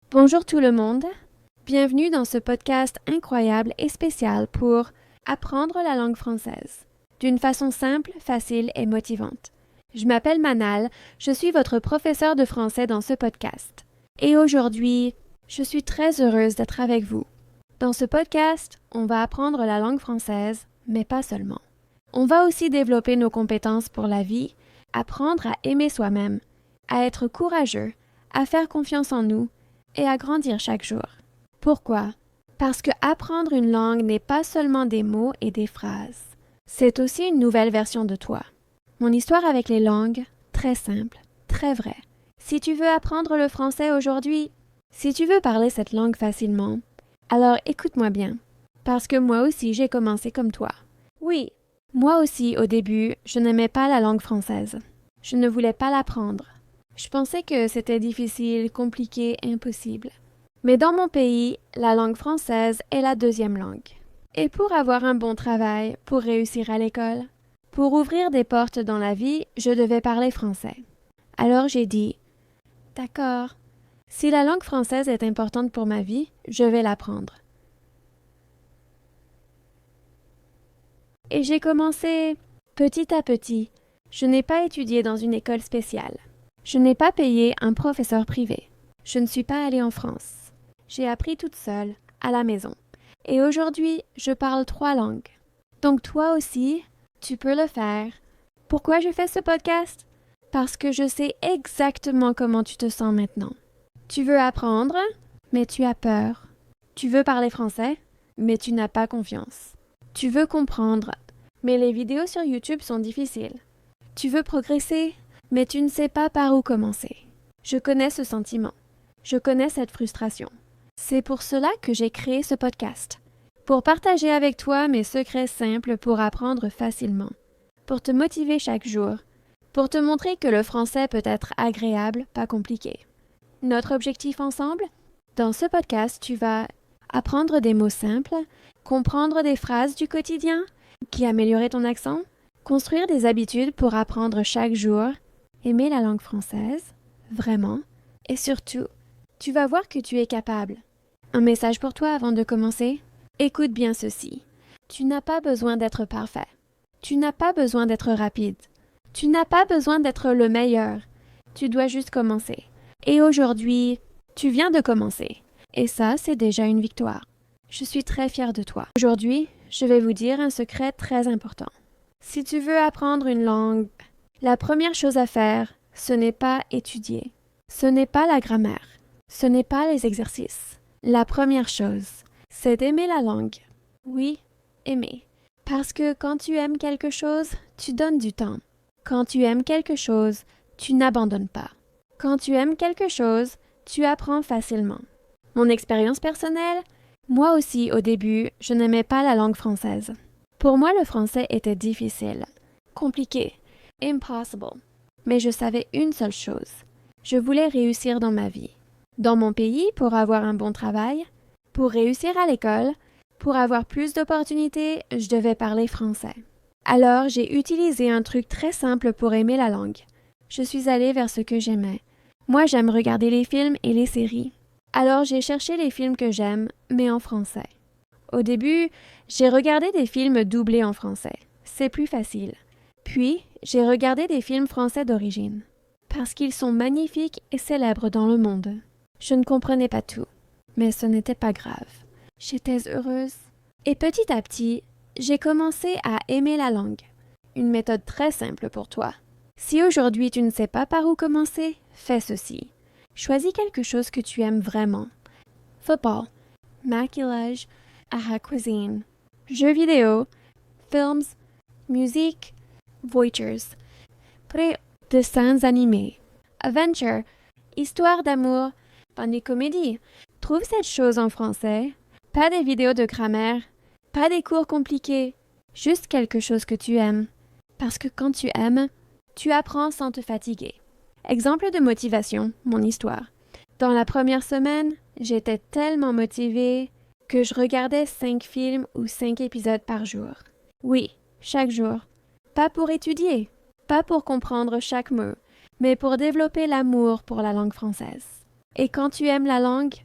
Bonjour tout le monde, bienvenue dans ce podcast incroyable et spécial pour apprendre la langue française, d'une façon simple, facile et motivante. Je m'appelle Manal, je suis votre professeur de français dans ce podcast. Et aujourd'hui, je suis très heureuse d'être avec vous. Dans ce podcast, on va apprendre la langue française, mais pas seulement. On va aussi développer nos compétences pour la vie, apprendre à aimer soi-même, à être courageux, à faire confiance en nous, et à grandir chaque jour. Pourquoi? Parce que apprendre une langue n'est pas seulement des mots et des phrases. C'est aussi une nouvelle version de toi. Mon histoire avec les langues, très simple, très vraie. Si tu veux apprendre le français aujourd'hui, si tu veux parler cette langue facilement, alors écoute-moi bien. Parce que moi aussi j'ai commencé comme toi. Oui, moi aussi au début, je n'aimais pas la langue française. Je ne voulais pas l'apprendre. Je pensais que c'était difficile, compliqué, impossible. Mais dans mon pays, la langue française est la deuxième langue. Et pour avoir un bon travail, pour réussir à l'école, pour ouvrir des portes dans la vie, je devais parler français. Alors j'ai dit, d'accord, si la langue française est importante pour ma vie, je vais l'apprendre. Et j'ai commencé petit à petit. Je n'ai pas étudié dans une école spéciale. Je n'ai pas payé un professeur privé. Je ne suis pas allée en France. J'ai appris toute seule, à la maison. Et aujourd'hui, je parle 3 langues. Donc toi aussi, tu peux le faire. Pourquoi je fais ce podcast? Parce que je sais exactement comment tu te sens maintenant. Tu veux apprendre, mais tu as peur. Tu veux parler français, mais tu n'as pas confiance. Tu veux comprendre, mais les vidéos sur YouTube sont difficiles. Tu veux progresser, mais tu ne sais pas par où commencer. Je connais ce sentiment. Je connais cette frustration. C'est pour cela que j'ai créé ce podcast. Pour partager avec toi mes secrets simples pour apprendre facilement. Pour te motiver chaque jour. Pour te montrer que le français peut être agréable, pas compliqué. Notre objectif ensemble? Dans ce podcast, tu vas apprendre des mots simples, comprendre des phrases du quotidien qui améliorent ton accent, construire des habitudes pour apprendre chaque jour, aimer la langue française, vraiment, et surtout, tu vas voir que tu es capable. Un message pour toi avant de commencer? Écoute bien ceci. Tu n'as pas besoin d'être parfait. Tu n'as pas besoin d'être rapide. Tu n'as pas besoin d'être le meilleur. Tu dois juste commencer. Et aujourd'hui, tu viens de commencer. Et ça, c'est déjà une victoire. Je suis très fière de toi. Aujourd'hui, je vais vous dire un secret très important. Si tu veux apprendre une langue, la première chose à faire, ce n'est pas étudier. Ce n'est pas la grammaire. Ce n'est pas les exercices. La première chose, c'est d'aimer la langue. Oui, aimer. Parce que quand tu aimes quelque chose, tu donnes du temps. Quand tu aimes quelque chose, tu n'abandonnes pas. Quand tu aimes quelque chose, tu apprends facilement. Mon expérience personnelle, moi aussi au début, je n'aimais pas la langue française. Pour moi, le français était difficile, compliqué, impossible. Mais je savais une seule chose. Je voulais réussir dans ma vie. Dans mon pays, pour avoir un bon travail, pour réussir à l'école, pour avoir plus d'opportunités, je devais parler français. Alors, j'ai utilisé un truc très simple pour aimer la langue. Je suis allée vers ce que j'aimais. Moi, j'aime regarder les films et les séries. Alors, j'ai cherché les films que j'aime, mais en français. Au début, j'ai regardé des films doublés en français. C'est plus facile. Puis, j'ai regardé des films français d'origine. Parce qu'ils sont magnifiques et célèbres dans le monde. Je ne comprenais pas tout, mais ce n'était pas grave. J'étais heureuse. Et petit à petit, j'ai commencé à aimer la langue. Une méthode très simple pour toi. Si aujourd'hui tu ne sais pas par où commencer, fais ceci. Choisis quelque chose que tu aimes vraiment. Football, maquillage, art cuisine, jeux vidéo, films, musique, voitures, dessins animés, aventure, histoire d'amour, pas des comédies. Trouve cette chose en français. Pas des vidéos de grammaire, pas des cours compliqués, juste quelque chose que tu aimes. Parce que quand tu aimes, tu apprends sans te fatiguer. Exemple de motivation, mon histoire. Dans la première semaine, j'étais tellement motivée que je regardais 5 films ou 5 épisodes par jour. Oui, chaque jour. Pas pour étudier, pas pour comprendre chaque mot, mais pour développer l'amour pour la langue française. Et quand tu aimes la langue,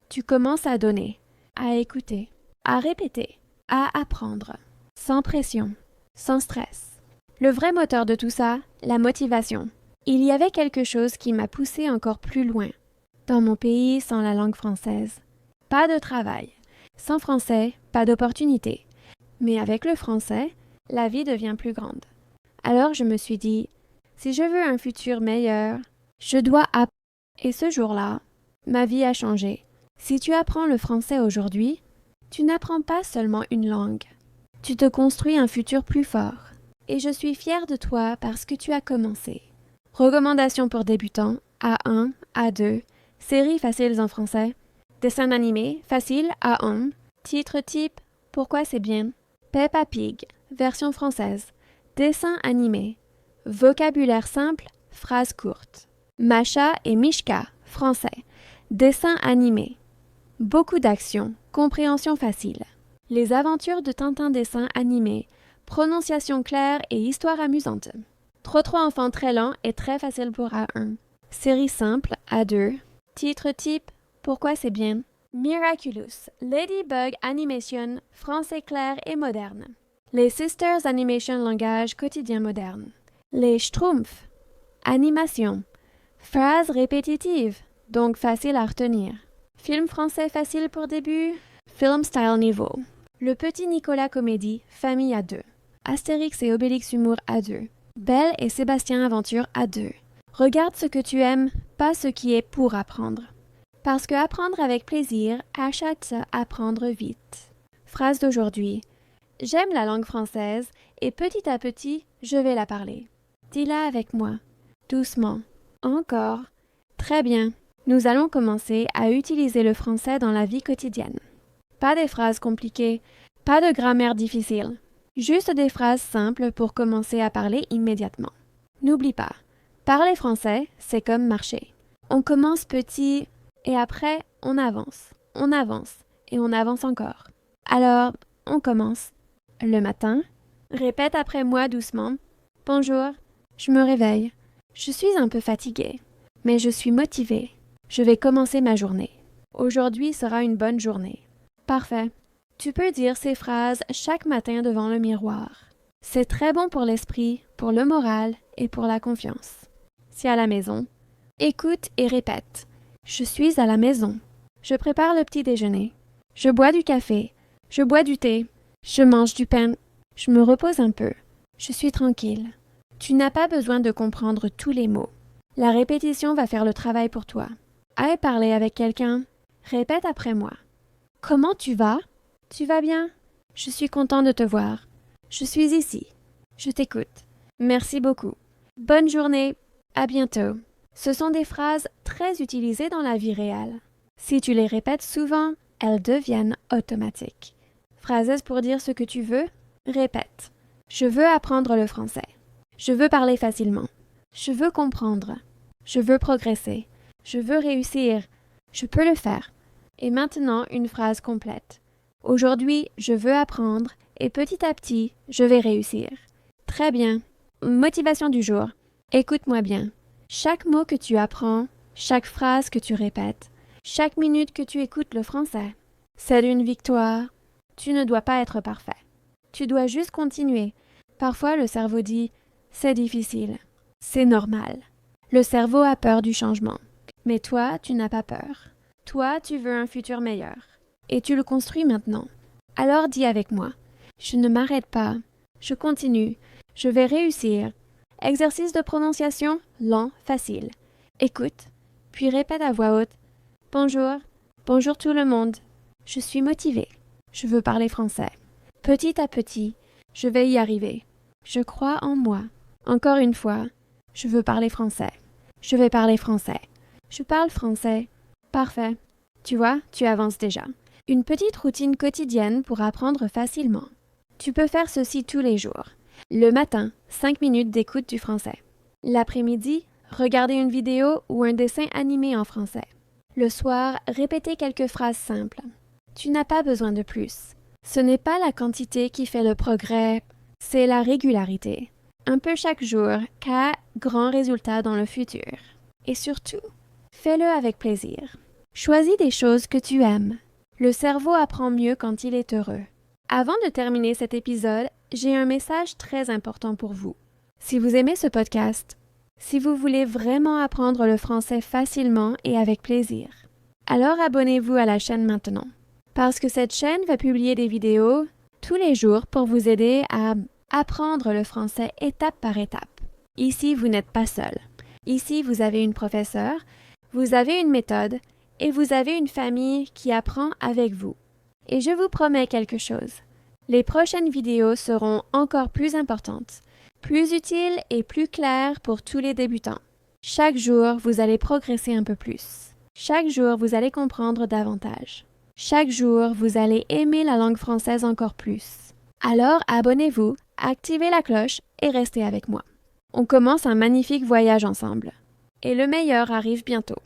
tu commences à donner, à écouter, à répéter, à apprendre, sans pression, sans stress. Le vrai moteur de tout ça, la motivation. Il y avait quelque chose qui m'a poussé encore plus loin. Dans mon pays, sans la langue française, pas de travail. Sans français, pas d'opportunité. Mais avec le français, la vie devient plus grande. Alors je me suis dit, si je veux un futur meilleur, je dois apprendre. Et ce jour-là, ma vie a changé. Si tu apprends le français aujourd'hui, tu n'apprends pas seulement une langue. Tu te construis un futur plus fort. Et je suis fière de toi parce que tu as commencé. Recommandations pour débutants, A1, A2, séries faciles en français, dessins animés, facile, A1, titre type, pourquoi c'est bien, Peppa Pig, version française, dessin animé, vocabulaire simple, phrases courtes, Masha et Mishka, français, dessin animé, beaucoup d'action, compréhension facile, les aventures de Tintin dessin animé, prononciation claire et histoire amusante. Trop enfants très lent et très facile pour A1. Série simple, A2. Titre type, pourquoi c'est bien. Miraculous, Ladybug Animation, français clair et moderne. Les Sisters Animation langage quotidien moderne. Les Schtroumpfs, animation. Phrases répétitives, donc facile à retenir. Film français facile pour début, film style niveau. Le Petit Nicolas comédie, famille A2. Astérix et Obélix humour A2. Belle et Sébastien aventure A2. Regarde ce que tu aimes, pas ce qui est pour apprendre. Parce que apprendre avec plaisir achète apprendre vite. Phrase d'aujourd'hui. J'aime la langue française et petit à petit, je vais la parler. Dis-la avec moi, doucement. Encore. Très bien. Nous allons commencer à utiliser le français dans la vie quotidienne. Pas des phrases compliquées, pas de grammaire difficile. Juste des phrases simples pour commencer à parler immédiatement. N'oublie pas, parler français, c'est comme marcher. On commence petit et après, on avance et on avance encore. Alors, on commence. Le matin, répète après moi doucement. Bonjour, je me réveille. Je suis un peu fatiguée, mais je suis motivée. Je vais commencer ma journée. Aujourd'hui sera une bonne journée. Parfait. Tu peux dire ces phrases chaque matin devant le miroir. C'est très bon pour l'esprit, pour le moral et pour la confiance. Si à la maison, écoute et répète. Je suis à la maison. Je prépare le petit déjeuner. Je bois du café. Je bois du thé. Je mange du pain. Je me repose un peu. Je suis tranquille. Tu n'as pas besoin de comprendre tous les mots. La répétition va faire le travail pour toi. Aille parler avec quelqu'un. Répète après moi. Comment tu vas? Tu vas bien? Je suis content de te voir. Je suis ici. Je t'écoute. Merci beaucoup. Bonne journée. À bientôt. Ce sont des phrases très utilisées dans la vie réelle. Si tu les répètes souvent, elles deviennent automatiques. Phrases pour dire ce que tu veux? Répète. Je veux apprendre le français. Je veux parler facilement. Je veux comprendre. Je veux progresser. Je veux réussir. Je peux le faire. Et maintenant, une phrase complète. Aujourd'hui, je veux apprendre et petit à petit, je vais réussir. Très bien. Motivation du jour. Écoute-moi bien. Chaque mot que tu apprends, chaque phrase que tu répètes, chaque minute que tu écoutes le français, c'est une victoire. Tu ne dois pas être parfait. Tu dois juste continuer. Parfois, le cerveau dit « c'est difficile ». C'est normal. Le cerveau a peur du changement. Mais toi, tu n'as pas peur. Toi, tu veux un futur meilleur. Et tu le construis maintenant. Alors dis avec moi. Je ne m'arrête pas. Je continue. Je vais réussir. Exercice de prononciation, lent, facile. Écoute, puis répète à voix haute. Bonjour. Bonjour tout le monde. Je suis motivée. Je veux parler français. Petit à petit, je vais y arriver. Je crois en moi. Encore une fois, je veux parler français. Je vais parler français. Je parle français. Parfait. Tu vois, tu avances déjà. Une petite routine quotidienne pour apprendre facilement. Tu peux faire ceci tous les jours. Le matin, 5 minutes d'écoute du français. L'après-midi, regarder une vidéo ou un dessin animé en français. Le soir, répéter quelques phrases simples. Tu n'as pas besoin de plus. Ce n'est pas la quantité qui fait le progrès, c'est la régularité. Un peu chaque jour, car grand résultat dans le futur. Et surtout, Fais-le avec plaisir. Choisis des choses que tu aimes. Le cerveau apprend mieux quand il est heureux. Avant de terminer cet épisode, j'ai un message très important pour vous. Si vous aimez ce podcast, si vous voulez vraiment apprendre le français facilement et avec plaisir, alors abonnez-vous à la chaîne maintenant. Parce que cette chaîne va publier des vidéos tous les jours pour vous aider à apprendre le français étape par étape. Ici, vous n'êtes pas seul. Ici, vous avez une professeure, vous avez une méthode et vous avez une famille qui apprend avec vous. Et je vous promets quelque chose. Les prochaines vidéos seront encore plus importantes, plus utiles et plus claires pour tous les débutants. Chaque jour, vous allez progresser un peu plus. Chaque jour, vous allez comprendre davantage. Chaque jour, vous allez aimer la langue française encore plus. Alors, abonnez-vous, activez la cloche et restez avec moi. On commence un magnifique voyage ensemble. Et le meilleur arrive bientôt.